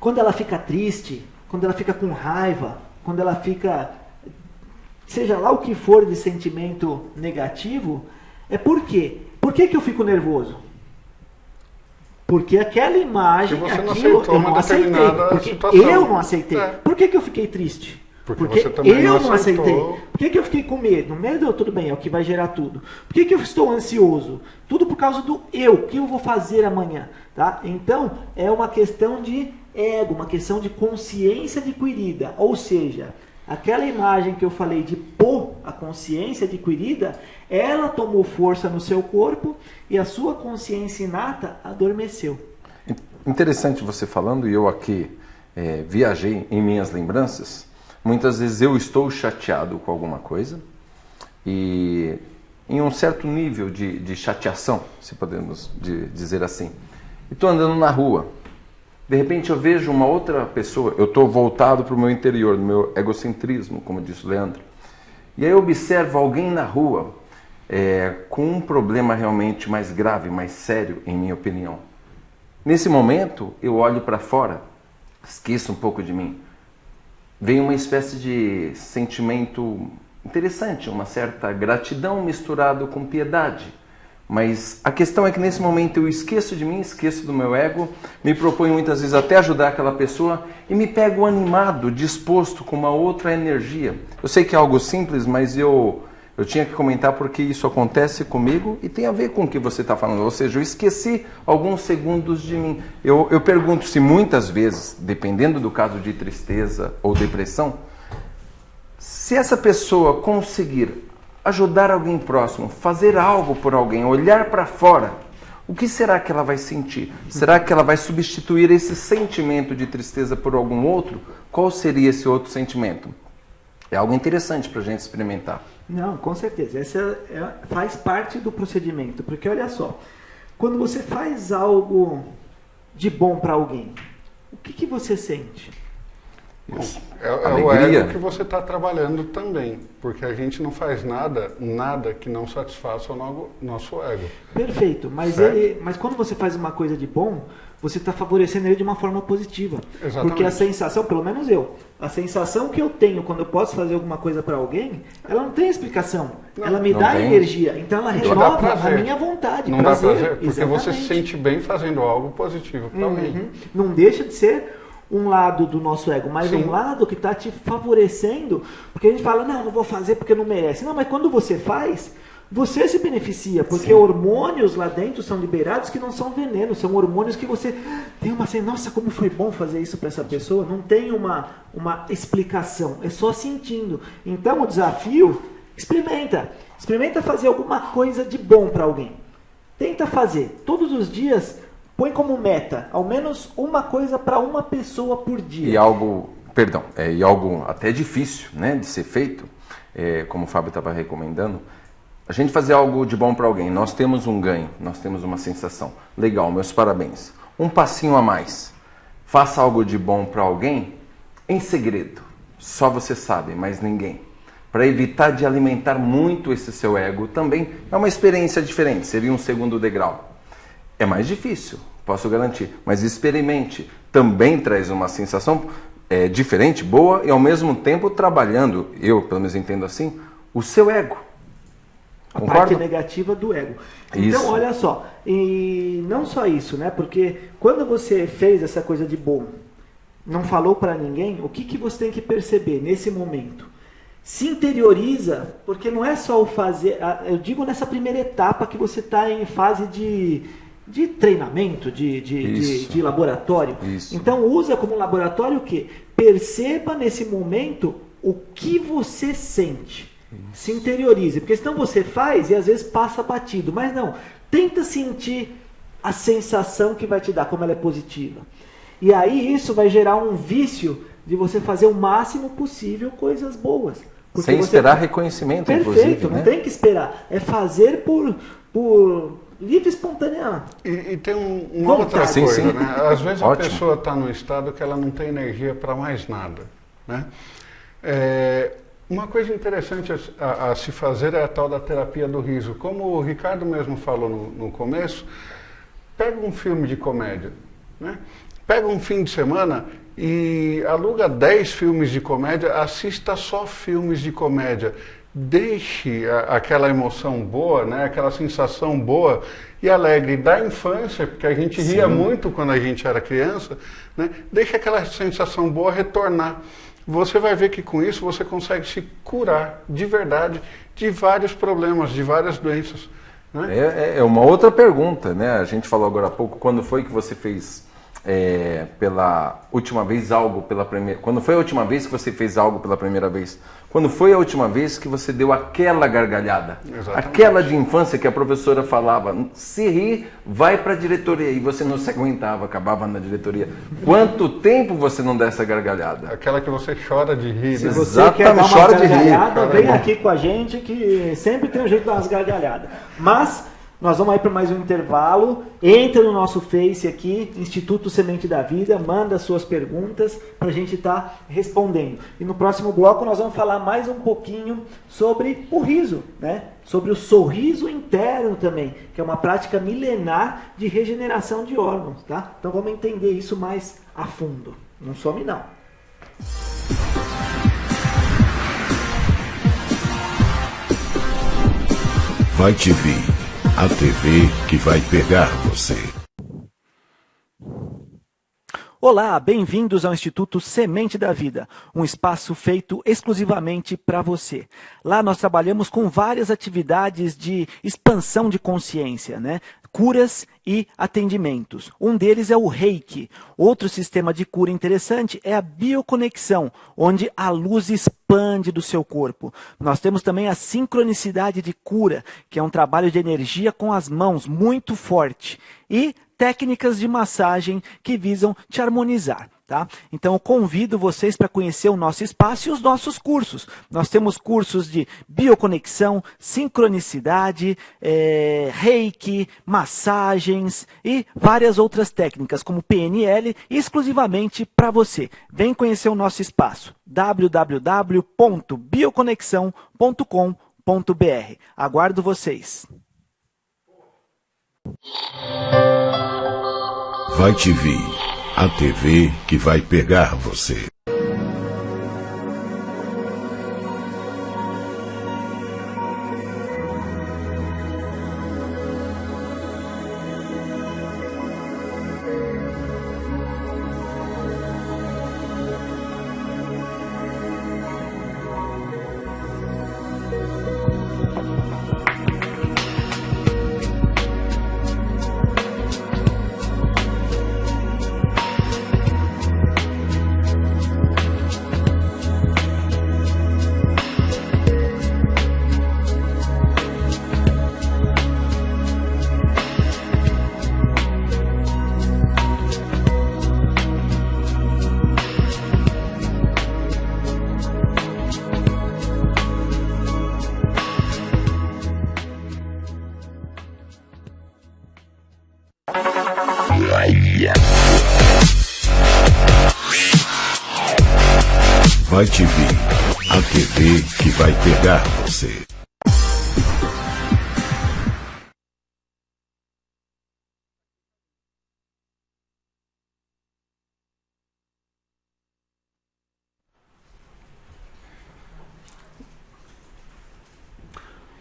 quando ela fica triste, quando ela fica com raiva, quando ela fica, seja lá o que for de sentimento negativo, é por quê? Por que eu fico nervoso? Porque aquela imagem, aquilo, eu não aceitei. Porque eu não aceitei. Por que eu fiquei triste? Porque você também eu não aceitei. Por que eu fiquei com medo? Medo, tudo bem, é o que vai gerar tudo. Por que eu estou ansioso? Tudo por causa do eu. O que eu vou fazer amanhã? Tá? Então, é uma questão de ego, uma questão de consciência adquirida. Ou seja, aquela imagem que eu falei de pôr a consciência adquirida, ela tomou força no seu corpo e a sua consciência inata adormeceu. Interessante você falando, e eu aqui viajei em minhas lembranças. Muitas vezes eu estou chateado com alguma coisa e em um certo nível de chateação, se podemos dizer assim. E estou andando na rua. De repente eu vejo uma outra pessoa, eu estou voltado para o meu interior, no meu egocentrismo, como disse o Leandro. E aí eu observo alguém na rua com um problema realmente mais grave, mais sério, em minha opinião. Nesse momento, eu olho para fora, esqueço um pouco de mim. Vem uma espécie de sentimento interessante, uma certa gratidão misturado com piedade. Mas a questão é que nesse momento eu esqueço de mim, esqueço do meu ego, me proponho muitas vezes até ajudar aquela pessoa e me pego animado, disposto, com uma outra energia. Eu sei que é algo simples, mas eu tinha que comentar porque isso acontece comigo e tem a ver com o que você está falando. Ou seja, eu esqueci alguns segundos de mim. Eu pergunto se muitas vezes, dependendo do caso de tristeza ou depressão, se essa pessoa conseguir ajudar alguém próximo, fazer algo por alguém, olhar para fora, o que será que ela vai sentir? Será que ela vai substituir esse sentimento de tristeza por algum outro? Qual seria esse outro sentimento? É algo interessante para a gente experimentar. Não, com certeza. Essa faz parte do procedimento. Porque olha só, quando você faz algo de bom para alguém, o que você sente? É o ego que você está trabalhando também, porque a gente não faz nada que não satisfaça o nosso ego. Perfeito, mas quando você faz uma coisa de bom, você está favorecendo ele de uma forma positiva. Exatamente. Porque a sensação, pelo menos a sensação que eu tenho quando eu posso fazer alguma coisa para alguém, ela não tem explicação. Ela me dá energia, então ela renova a minha vontade. Não dá prazer, porque você se sente bem fazendo algo positivo para alguém. Não deixa de ser um lado do nosso ego, mas um lado que está te favorecendo, porque a gente fala, não vou fazer porque não merece. Não, mas quando você faz, você se beneficia, porque hormônios lá dentro são liberados que não são veneno, são hormônios que você tem uma assim, nossa, como foi bom fazer isso para essa pessoa, não tem uma explicação, é só sentindo. Então o desafio, experimenta fazer alguma coisa de bom para alguém. Tenta fazer, todos os dias. Põe como meta, ao menos uma coisa para uma pessoa por dia. E algo até difícil, né, de ser feito, como o Fábio estava recomendando, a gente fazer algo de bom para alguém, nós temos um ganho, nós temos uma sensação. Legal, meus parabéns. Um passinho a mais. Faça algo de bom para alguém em segredo. Só você sabe, mas ninguém. Para evitar de alimentar muito esse seu ego também, é uma experiência diferente, seria um segundo degrau. É mais difícil, posso garantir, mas experimente. Também traz uma sensação diferente, boa, e ao mesmo tempo trabalhando, eu pelo menos entendo assim, o seu ego. Concorda? A parte negativa do ego. Então, olha só, e não só isso, né? Porque quando você fez essa coisa de bom, não falou para ninguém, o que você tem que perceber nesse momento? Se interioriza, porque não é só o fazer, eu digo nessa primeira etapa que você está em fase de treinamento, de laboratório. Isso. Então usa como laboratório o quê? Perceba nesse momento o que você sente. Isso. Se interiorize, porque senão você faz e às vezes passa batido. Mas não, tenta sentir a sensação que vai te dar, como ela é positiva. E aí isso vai gerar um vício de você fazer o máximo possível coisas boas. Sem esperar reconhecimento, inclusive. Perfeito, não tem que esperar. É fazer por livre e espontânea. E tem uma outra coisa, sim. né? Às vezes a pessoa está num estado que ela não tem energia para mais nada, né? Uma coisa interessante a se fazer é a tal da terapia do riso. Como o Ricardo mesmo falou no começo, pega um filme de comédia, né? Pega um fim de semana e aluga 10 filmes de comédia, assista só filmes de comédia. Deixe aquela emoção boa, né? Aquela sensação boa e alegre da infância, porque a gente ria muito quando a gente era criança, né? Deixe aquela sensação boa retornar. Você vai ver que com isso você consegue se curar de verdade de vários problemas, de várias doenças, né? É uma outra pergunta, né? A gente falou agora há pouco, quando foi que você fez pela última vez algo pela primeira... Quando foi a última vez que você fez algo pela primeira vez? Quando foi a última vez que você deu aquela gargalhada? Exatamente. Aquela de infância que a professora falava, se rir, vai para a diretoria, e você não se aguentava, acabava na diretoria. Quanto tempo você não dá essa gargalhada? Aquela que você chora de rir, Se né? você Exatamente, quer dar uma chora de rir. gargalhada, vem aqui com a gente, que sempre tem um jeito de dar umas gargalhadas. Mas Nós vamos aí para mais um intervalo. Entra no nosso Face aqui, Instituto Semente da Vida, manda suas perguntas para a gente estar respondendo. E no próximo bloco nós vamos falar mais um pouquinho sobre o riso, né? Sobre o sorriso interno também, que é uma prática milenar de regeneração de órgãos, tá? Então vamos entender isso mais a fundo. Não some não. Vai TV, a TV que vai pegar você. Olá, bem-vindos ao Instituto Semente da Vida, um espaço feito exclusivamente para você. Lá nós trabalhamos com várias atividades de expansão de consciência, né? Curas e atendimentos. Um deles é o Reiki. Outro sistema de cura interessante é a bioconexão, onde a luz expande do seu corpo. Nós temos também a sincronicidade de cura, que é um trabalho de energia com as mãos muito forte. E técnicas de massagem que visam te harmonizar. Tá? Então eu convido vocês para conhecer o nosso espaço e os nossos cursos. Nós temos cursos de bioconexão, sincronicidade, reiki, massagens e várias outras técnicas como PNL exclusivamente para você. Vem conhecer o nosso espaço www.bioconexão.com.br. Aguardo vocês. Vai TV, a TV que vai pegar você. Vai TV, a TV que vai pegar você.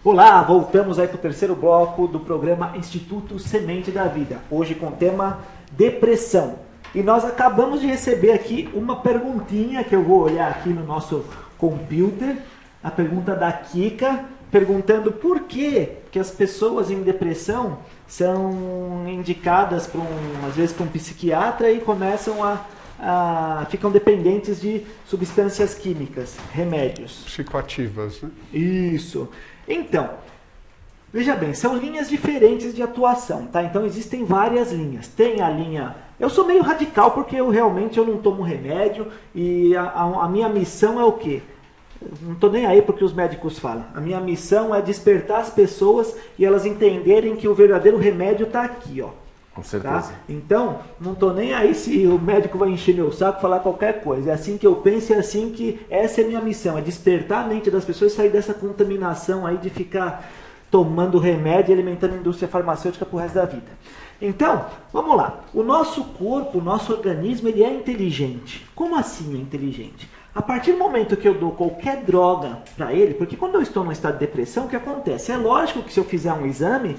Olá, voltamos aí para o terceiro bloco do programa Instituto Semente da Vida. Hoje com o tema depressão. E nós acabamos de receber aqui uma perguntinha que eu vou olhar aqui no nosso computer. A pergunta da Kika, perguntando por que as pessoas em depressão são indicadas às vezes para um psiquiatra e começam ficam dependentes de substâncias químicas, remédios. Psicoativas, né? Isso. Então, veja bem, são linhas diferentes de atuação, tá? Então existem várias linhas. Tem a linha... Eu sou meio radical porque eu não tomo remédio e a minha missão é o quê? Não estou nem aí porque os médicos falam. A minha missão é despertar as pessoas e elas entenderem que o verdadeiro remédio está aqui, ó. Com certeza. Tá? Então, não estou nem aí se o médico vai encher meu saco e falar qualquer coisa. É assim que eu penso, é assim que essa é a minha missão, é despertar a mente das pessoas e sair dessa contaminação aí de ficar tomando remédio e alimentando a indústria farmacêutica pro resto da vida. Então, vamos lá. O nosso corpo, o nosso organismo, ele é inteligente. Como assim é inteligente? A partir do momento que eu dou qualquer droga para ele, porque quando eu estou num estado de depressão, o que acontece? É lógico que se eu fizer um exame,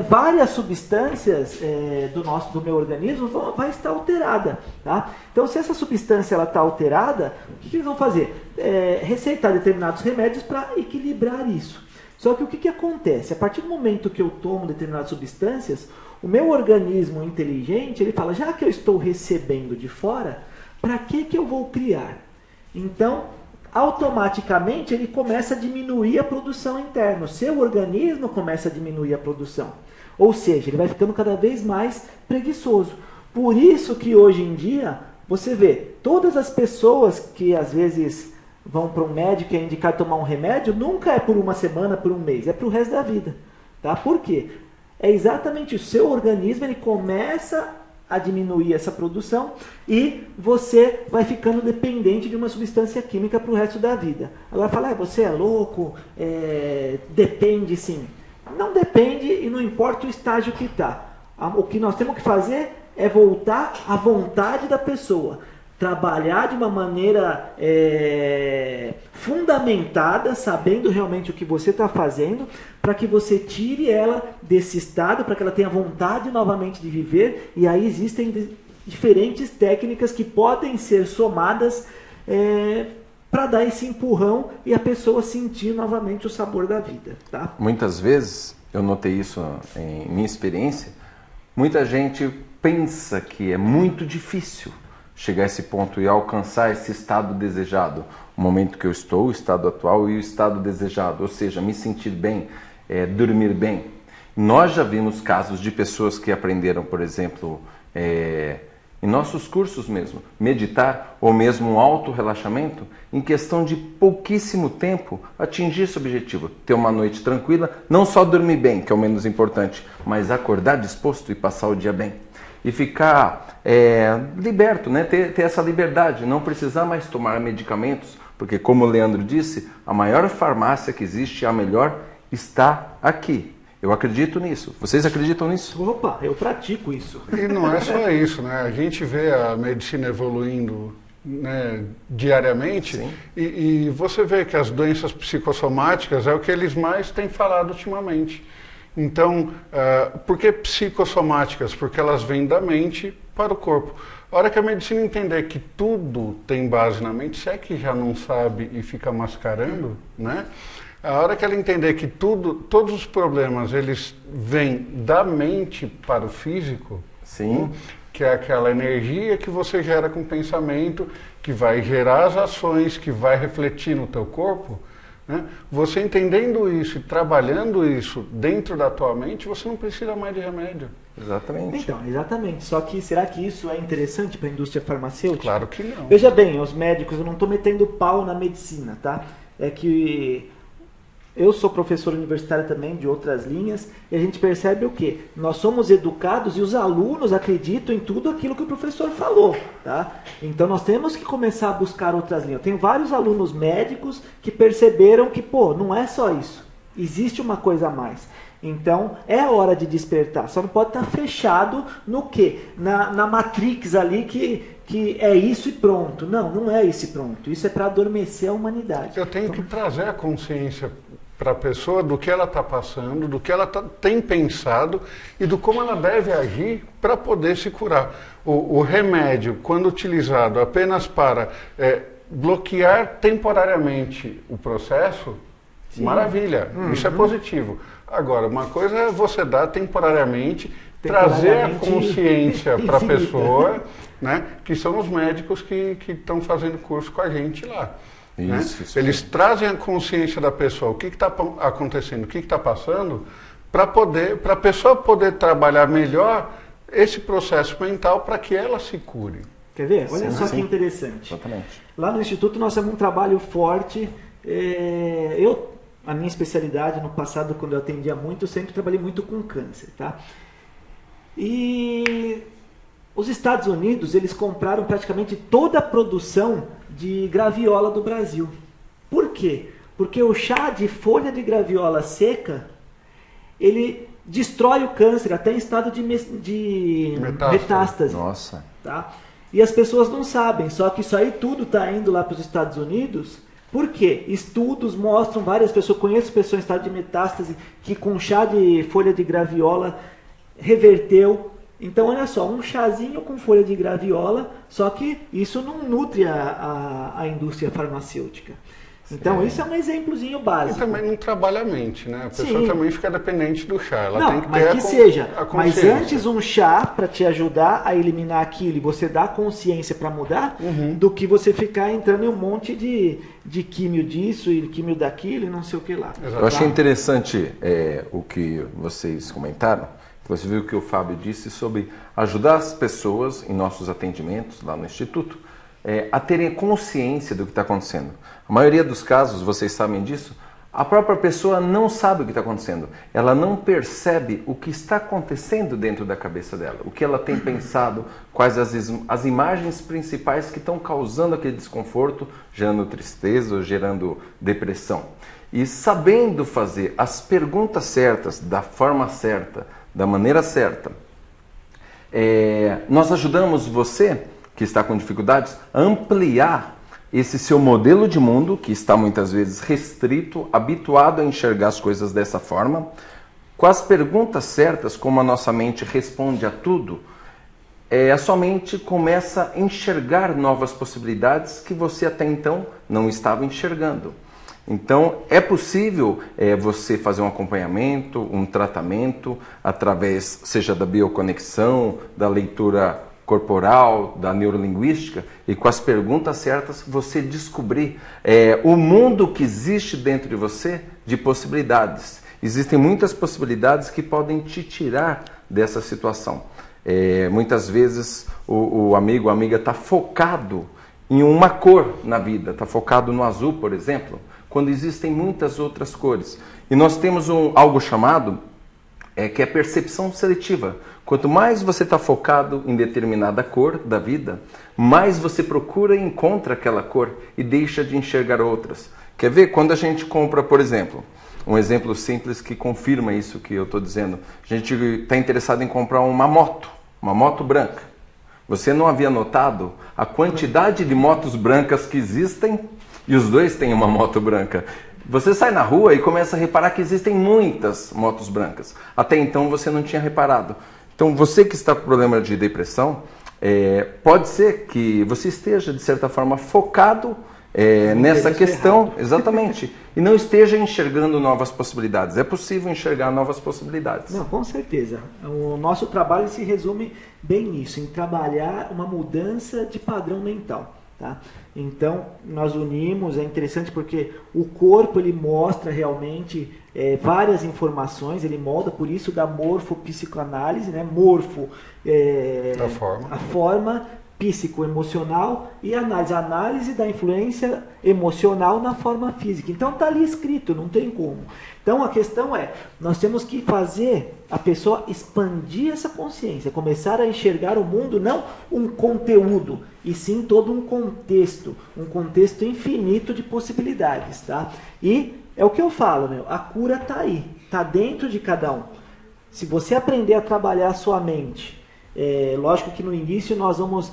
várias substâncias do meu organismo vai estar alterada, tá? Então, se essa substância está alterada, o que eles vão fazer? Receitar determinados remédios para equilibrar isso. Só que o que acontece? A partir do momento que eu tomo determinadas substâncias, o meu organismo inteligente, ele fala, já que eu estou recebendo de fora, para que eu vou criar? Então, automaticamente ele começa a diminuir a produção interna. O seu organismo começa a diminuir a produção. Ou seja, ele vai ficando cada vez mais preguiçoso. Por isso que hoje em dia, você vê, todas as pessoas que às vezes vão para um médico e é indicado tomar um remédio, nunca é por uma semana, por um mês, é para o resto da vida. Tá? Por quê? É exatamente o seu organismo, ele começa a diminuir essa produção e você vai ficando dependente de uma substância química para o resto da vida. Agora fala, você é louco, depende sim. Não depende e não importa o estágio que está. O que nós temos que fazer é voltar à vontade da pessoa. Trabalhar de uma maneira fundamentada, sabendo realmente o que você está fazendo, para que você tire ela desse estado, para que ela tenha vontade novamente de viver. E aí existem diferentes técnicas que podem ser somadas para dar esse empurrão e a pessoa sentir novamente o sabor da vida. Tá? Muitas vezes, eu notei isso em minha experiência, muita gente pensa que é muito difícil chegar a esse ponto e alcançar esse estado desejado. O momento que eu estou, o estado atual e o estado desejado. Ou seja, me sentir bem, dormir bem. Nós já vimos casos de pessoas que aprenderam, por exemplo, em nossos cursos mesmo, meditar ou mesmo um auto-relaxamento, em questão de pouquíssimo tempo, atingir esse objetivo. Ter uma noite tranquila, não só dormir bem, que é o menos importante, mas acordar disposto e passar o dia bem. E ficar liberto, né? Ter essa liberdade, não precisar mais tomar medicamentos, porque como o Leandro disse, a maior farmácia que existe, a melhor, está aqui. Eu acredito nisso. Vocês acreditam nisso? Opa, eu pratico isso. E não é só isso, né? A gente vê a medicina evoluindo, né, diariamente e você vê que as doenças psicossomáticas é o que eles mais têm falado ultimamente. Então, por que psicossomáticas? Porque elas vêm da mente para o corpo. A hora que a medicina entender que tudo tem base na mente, se é que já não sabe e fica mascarando, né? A hora que ela entender que todos os problemas, eles vêm da mente para o físico, sim, que é aquela energia que você gera com o pensamento, que vai gerar as ações, que vai refletir no teu corpo, né? Você entendendo isso e trabalhando isso dentro da tua mente, você não precisa mais de remédio. Exatamente. Então, exatamente. Só que será que isso é interessante para a indústria farmacêutica? Claro que não. Veja bem, os médicos, eu não estou metendo pau na medicina, tá? É que eu sou professor universitário também de outras linhas e a gente percebe o quê? Nós somos educados e os alunos acreditam em tudo aquilo que o professor falou, tá? Então nós temos que começar a buscar outras linhas. Eu tenho vários alunos médicos que perceberam que, não é só isso. Existe uma coisa a mais. Então é hora de despertar. Só não pode estar fechado no quê? Na Matrix ali que é isso e pronto. Não é isso e pronto. Isso é para adormecer a humanidade. Eu tenho que trazer a consciência para a pessoa do que ela está passando, do que ela tem pensado e do como ela deve agir para poder se curar. O remédio, quando utilizado apenas para bloquear temporariamente o processo, sim, maravilha, isso é positivo. Agora, uma coisa é você dar temporariamente, trazer a consciência para a pessoa, né, que são os médicos que estão fazendo curso com a gente lá. Isso, né? Eles trazem a consciência da pessoa, o que está acontecendo, o que está passando, para a pessoa poder trabalhar melhor esse processo mental para que ela se cure. Quer ver? Olha só que interessante. Exatamente. Lá no Instituto nós temos um trabalho forte. A minha especialidade no passado, quando eu atendia muito, eu sempre trabalhei muito com câncer, tá? E os Estados Unidos, eles compraram praticamente toda a produção de graviola do Brasil. Por quê? Porque o chá de folha de graviola seca, ele destrói o câncer até em estado de metástase. Nossa. Tá? E as pessoas não sabem, só que isso aí tudo está indo lá para os Estados Unidos. Por quê? Estudos mostram, várias pessoas, conheço pessoas em estado de metástase que com chá de folha de graviola reverteu. Então, olha só, um chazinho com folha de graviola, só que isso não nutre a indústria farmacêutica. Então, isso é um exemplozinho básico. E também não trabalha a mente, né? A pessoa Sim. também fica dependente do chá. Ela não, tem que mas ter que seja. a Mas consciência. antes um chá para te ajudar a eliminar aquilo e você dar consciência para mudar, do que você ficar entrando em um monte de químio disso e químio daquilo e não sei o que lá. Eu achei interessante o que vocês comentaram. Você viu o que o Fábio disse sobre ajudar as pessoas em nossos atendimentos lá no Instituto a terem consciência do que está acontecendo. A maioria dos casos, vocês sabem disso, a própria pessoa não sabe o que está acontecendo. Ela não percebe o que está acontecendo dentro da cabeça dela. O que ela tem pensado, quais as imagens principais que estão causando aquele desconforto, gerando tristeza ou gerando depressão. E sabendo fazer as perguntas certas, da forma certa, da maneira certa, nós ajudamos você, que está com dificuldades, a ampliar esse seu modelo de mundo, que está muitas vezes restrito, habituado a enxergar as coisas dessa forma, com as perguntas certas, como a nossa mente responde a tudo, a sua mente começa a enxergar novas possibilidades que você até então não estava enxergando. Então, é possível você fazer um acompanhamento, um tratamento, através, seja da bioconexão, da leitura corporal, da neurolinguística, e com as perguntas certas você descobrir o mundo que existe dentro de você de possibilidades. Existem muitas possibilidades que podem te tirar dessa situação. Muitas vezes o amigo, a amiga está focado em uma cor na vida, está focado no azul, por exemplo, quando existem muitas outras cores. E nós temos algo chamado que é percepção seletiva. Quanto mais você está focado em determinada cor da vida, mais você procura e encontra aquela cor e deixa de enxergar outras. Quer ver? Quando a gente compra, por exemplo, um exemplo simples que confirma isso que eu estou dizendo. A gente está interessado em comprar uma moto branca. Você não havia notado a quantidade de motos brancas que existem e os dois têm uma moto branca. Você sai na rua e começa a reparar que existem muitas motos brancas. Até então você não tinha reparado. Então você que está com problema de depressão, pode ser que você esteja, de certa forma, focado nessa questão, exatamente, e não esteja enxergando novas possibilidades. É possível enxergar novas possibilidades. Não, com certeza. O nosso trabalho se resume bem nisso, em trabalhar uma mudança de padrão mental. Tá? Então, nós unimos, é interessante porque o corpo ele mostra realmente várias informações, ele molda, por isso da morfopsicoanálise, né? Morfo, a forma, psicoemocional e análise. A análise da influência emocional na forma física. Então está ali escrito, não tem como. Então a questão é, nós temos que fazer a pessoa expandir essa consciência, começar a enxergar o mundo, não um conteúdo, e sim todo um contexto infinito de possibilidades, tá? E é o que eu falo, a cura está aí, está dentro de cada um. Se você aprender a trabalhar a sua mente, lógico que no início nós vamos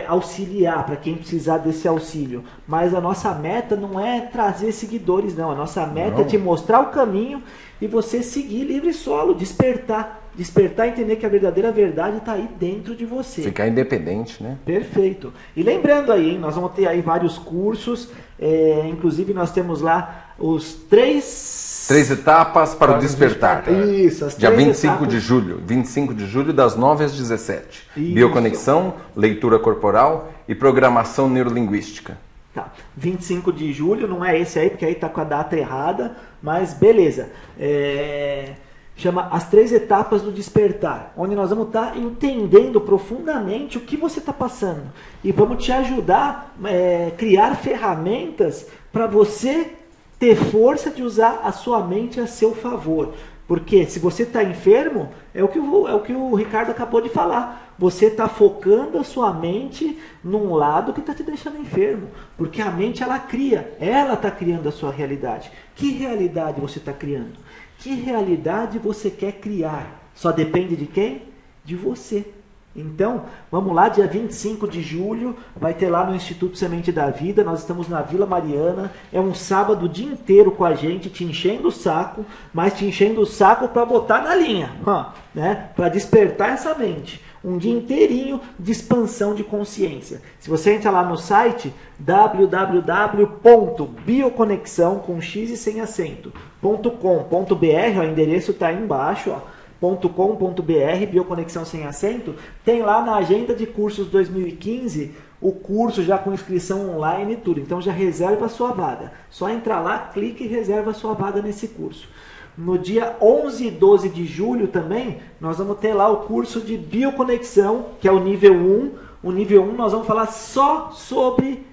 auxiliar para quem precisar desse auxílio, mas a nossa meta não é trazer seguidores, não. A nossa meta é te mostrar o caminho e você seguir livre solo, despertar e entender que a verdadeira verdade está aí dentro de você. Ficar independente, né? Perfeito. E lembrando aí, hein, nós vamos ter aí vários cursos, inclusive nós temos lá os 3 etapas para o despertar. Isso, as dia 25 etapas. de julho. 25 de julho, das 9 às 17. Isso. Bioconexão, leitura corporal e programação neurolinguística. Tá. 25 de julho, não é esse aí, porque aí tá com a data errada, mas beleza. Chama As 3 Etapas do Despertar, onde nós vamos estar entendendo profundamente o que você está passando. E vamos te ajudar a criar ferramentas para você ter força de usar a sua mente a seu favor. Porque se você está enfermo, é o que o Ricardo acabou de falar. Você está focando a sua mente num lado que está te deixando enfermo. Porque a mente ela está criando a sua realidade. Que realidade você está criando? Que realidade você quer criar? Só depende de quem? De você. Então, vamos lá, dia 25 de julho, vai ter lá no Instituto Semente da Vida, nós estamos na Vila Mariana, é um sábado o dia inteiro com a gente, te enchendo o saco, mas te enchendo o saco para botar na linha, né? Para despertar essa mente. Um dia inteirinho de expansão de consciência. Se você entra lá no site www.bioconexão com x e sem acento, .com.br, o endereço está aí embaixo, .com.br, bioconexão sem acento, tem lá na agenda de cursos 2015 o curso já com inscrição online e tudo. Então já reserva a sua vaga. Só entrar lá, clique e reserva a sua vaga nesse curso. No dia 11 e 12 de julho também, nós vamos ter lá o curso de bioconexão, que é o nível 1. O nível 1 nós vamos falar só sobre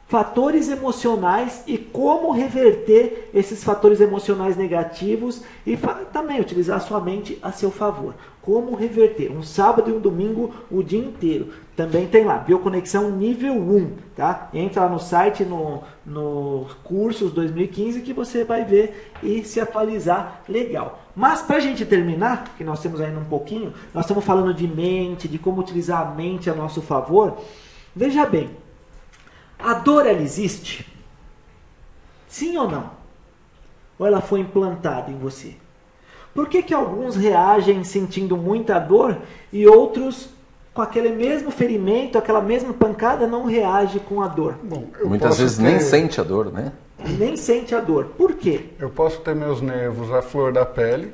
fatores emocionais e como reverter esses fatores emocionais negativos e também utilizar a sua mente a seu favor. Como reverter? Um sábado e um domingo o dia inteiro. Também tem lá, Bioconexão nível 1, tá? Entra lá no site, no Cursos 2015, que você vai ver e se atualizar legal. Mas para a gente terminar, que nós temos ainda um pouquinho, nós estamos falando de mente, de como utilizar a mente a nosso favor. Veja bem, a dor, ela existe? Sim ou não? Ou ela foi implantada em você? Por que alguns reagem sentindo muita dor e outros, com aquele mesmo ferimento, aquela mesma pancada, não reagem com a dor? Bom, muitas vezes nem sente a dor, né? Nem sente a dor. Por quê? Eu posso ter meus nervos à flor da pele,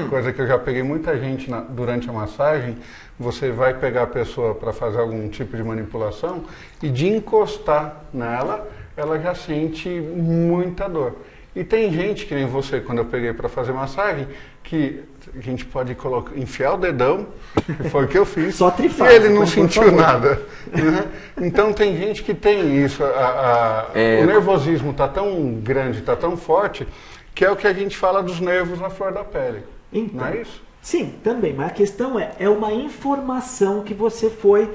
coisa que eu já peguei muita gente durante a massagem. Você vai pegar a pessoa para fazer algum tipo de manipulação e de encostar nela, ela já sente muita dor. E tem gente, que nem você, quando eu peguei para fazer massagem, que a gente pode enfiar o dedão, que foi o que eu fiz, só trifásico, e ele não sentiu nada. Né? Então tem gente que tem isso, o nervosismo está tão grande, está tão forte, que é o que a gente fala dos nervos na flor da pele. Então, não é isso? Sim, também, mas a questão é uma informação que você foi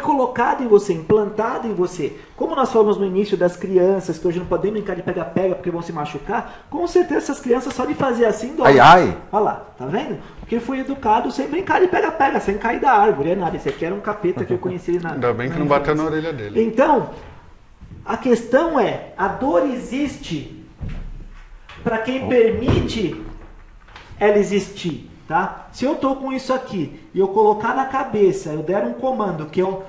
colocada em você, implantada em você. Como nós falamos no início das crianças, que hoje não podem brincar de pega-pega porque vão se machucar, com certeza essas crianças só de fazer assim dói. Ai. Olha lá, tá vendo? Porque foi educado sem brincar de pega-pega, sem cair da árvore. É nada, esse aqui era um capeta que eu conheci na Ainda bem que não bateu na orelha dele. Então, a questão é, a dor existe para quem permite ela existir, tá? Se eu tô com isso aqui e eu colocar na cabeça, eu der um comando que eu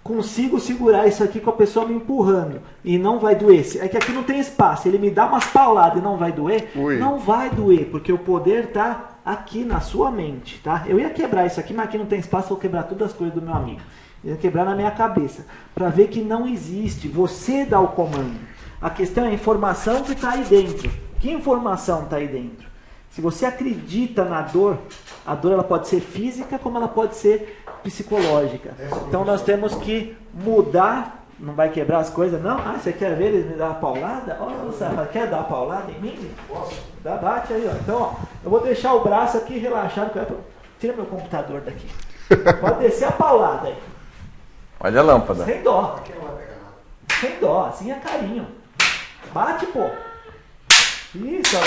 consigo segurar isso aqui com a pessoa me empurrando e não vai doer, é que aqui não tem espaço, ele me dá umas pauladas e não vai doer, não vai doer, porque o poder tá aqui na sua mente, tá? Eu ia quebrar isso aqui, mas aqui não tem espaço, eu vou quebrar todas as coisas do meu amigo. Eu ia quebrar na minha cabeça, para ver que não existe, você dá o comando. A questão é a informação que está aí dentro. Que informação está aí dentro? Se você acredita na dor, a dor ela pode ser física como ela pode ser psicológica. Então nós temos que mudar. Não vai quebrar as coisas, não? Ah, você quer ver eles me dar uma paulada? Olha, quer dar uma paulada em mim? Dá, bate aí, ó. Então, ó, eu vou deixar o braço aqui relaxado. Tira meu computador daqui. Pode descer a paulada aí. Olha a lâmpada. Sem dó. Sem dó, assim é carinho. Bate, pô. Isso, ó.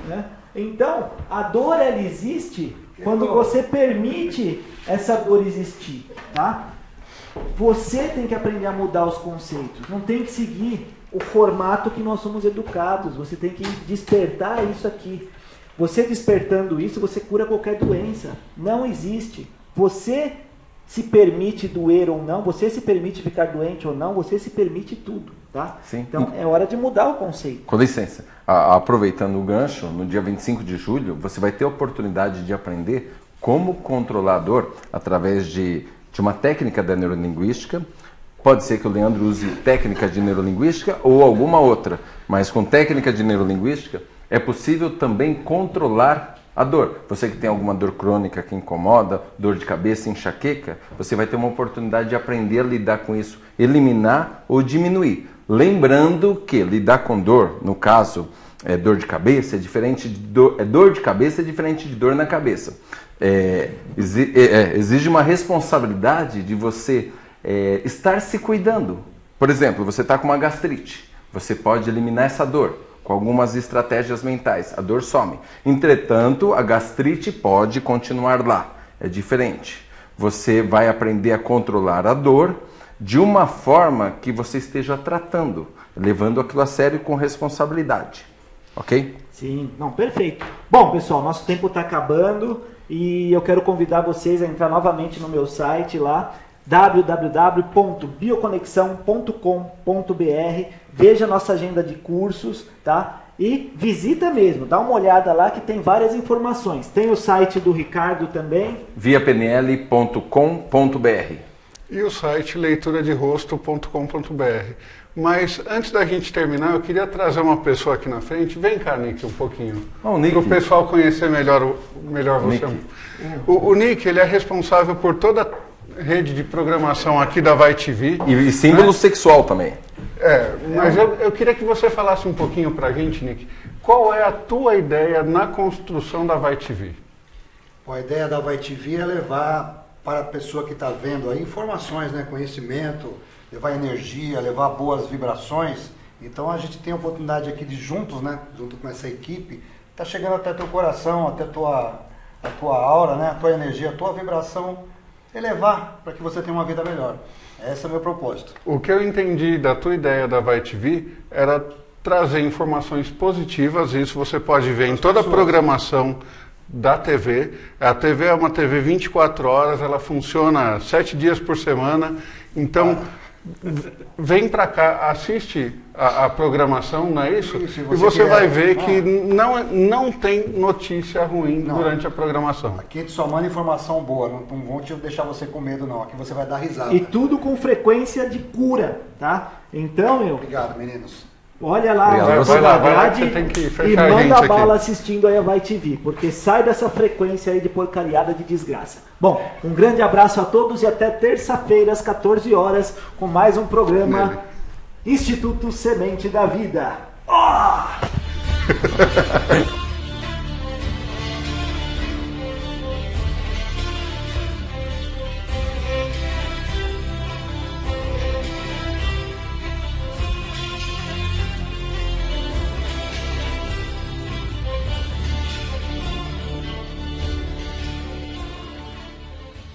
Né? Então, a dor ela existe quando você permite essa dor existir, tá? Você tem que aprender a mudar os conceitos, não tem que seguir o formato que nós somos educados, você tem que despertar isso aqui. Você despertando isso, você cura qualquer doença. Não existe. Você se permite doer ou não, você se permite ficar doente ou não, você se permite tudo, tá? Sim. Então é hora de mudar o conceito. Com licença, aproveitando o gancho, no dia 25 de julho, você vai ter a oportunidade de aprender como controlar a dor através de uma técnica da neurolinguística. Pode ser que o Leandro use técnica de neurolinguística ou alguma outra, mas com técnica de neurolinguística é possível também controlar a dor. Você que tem alguma dor crônica que incomoda, dor de cabeça, enxaqueca, você vai ter uma oportunidade de aprender a lidar com isso, eliminar ou diminuir. Lembrando que lidar com dor, no caso, dor de cabeça, é diferente de dor de cabeça é diferente de dor na cabeça. Exige uma responsabilidade de você estar se cuidando. Por exemplo, você está com uma gastrite, você pode eliminar essa dor com algumas estratégias mentais, a dor some. Entretanto, a gastrite pode continuar lá, é diferente. Você vai aprender a controlar a dor de uma forma que você esteja tratando, levando aquilo a sério com responsabilidade, ok? Sim, não, perfeito. Bom, pessoal, nosso tempo está acabando e eu quero convidar vocês a entrar novamente no meu site lá, www.bioconexão.com.br. Veja a nossa agenda de cursos, tá? E visita mesmo, dá uma olhada lá que tem várias informações. Tem o site do Ricardo também, viapnl.com.br, e o site leituraderosto.com.br. Mas antes da gente terminar, eu queria trazer uma pessoa aqui na frente. Vem cá, Nick, um pouquinho. Para o pessoal conhecer melhor você. Nick. O Nick, ele é responsável por toda rede de programação aqui da Vai TV. E símbolo sexual também. Mas eu queria que você falasse um pouquinho pra gente, Nick, qual é a tua ideia na construção da Vai TV? A ideia da Vai TV é levar para a pessoa que está vendo aí informações, né, conhecimento, levar energia, levar boas vibrações. Então a gente tem a oportunidade aqui de juntos, né, junto com essa equipe, tá chegando até teu coração, até a tua aura, né, a tua energia, a tua vibração, elevar para que você tenha uma vida melhor. Esse é o meu propósito. O que eu entendi da tua ideia da Vai TV era trazer informações positivas, isso você pode ver em toda a programação da TV. A TV é uma TV 24 horas, ela funciona 7 dias por semana, então vem para cá, assiste a programação, não é isso? Isso, e você vai ver que não tem notícia ruim durante a programação. Aqui a gente só manda informação boa, não vão te deixar você com medo não, aqui você vai dar risada. E tudo com frequência de cura, tá? Então, Obrigado, meninos. Olha lá, vai lá que você tem que fechar e a gente manda bala aqui. assistindo aí a Vai TV, porque sai dessa frequência aí de porcariada de desgraça. Bom, um grande abraço a todos e até terça-feira às 14 horas com mais um programa Instituto Semente da Vida. Oh!